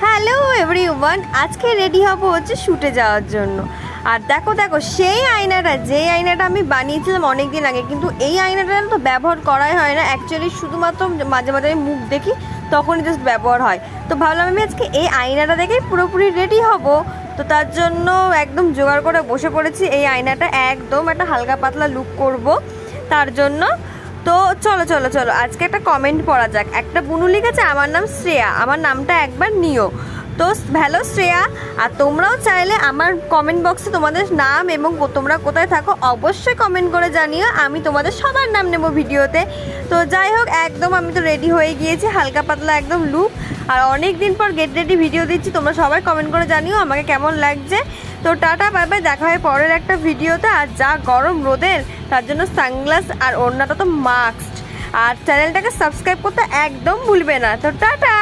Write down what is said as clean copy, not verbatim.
Hello everyone, আজকে ready হব হচ্ছে শ্যুটে যাওয়ার জন্য। আর দেখো দেখো সেই আয়নাটা, যেই আয়নাটা আমি বানিয়েছিলাম অনেক দিন আগে, কিন্তু এই আয়নাটা তো ব্যবহার করাই হয় না অ্যাকচুয়ালি, শুধুমাত্র মাঝে মাঝে আমি মুখ দেখি তখনই জাস্ট ব্যবহার হয়। তো ভাবলাম আমি আজকে এই আয়নাটা দেখেই পুরোপুরি রেডি হব। তো তার জন্য একদম জোগাড় করে বসে পড়েছি। এই আয়নাটা একদম একটা হালকা পাতলা লুক করব তার জন্য। তো চলো চলো চলো আজকে একটা কমেন্ট পড়া যাক। একটা বুনু লিখেছে, আমার নাম শ্রেয়া, আমার নামটা একবার নিও। তো হ্যালো শ্রেয়া, আর তোমরাও চাইলে আমার কমেন্ট বক্সে তোমাদের নাম এবং তোমরা কোথায় থাকো অবশ্যই কমেন্ট করে জানিও, আমি তোমাদের সবার নাম নেব ভিডিওতে। তো যাই হোক, একদম আমি তো রেডি হয়ে গিয়েছি, হালকা পাতলা একদম লুক। আর অনেক দিন পর গেট রেডি ভিডিও দিচ্ছি, তোমরা সবাই কমেন্ট করে জানিও আমাকে কেমন লাগছে। তো টাটা বাই বাই, দেখা হয় পরের একটা ভিডিওতে। আর যা গরম রোদের, তার জন্য সানগ্লাস আর ওড়নাটা তো মাস্ট। আর চ্যানেলটাকে সাবস্ক্রাইব করতে একদম ভুলবে না। তো টাটা।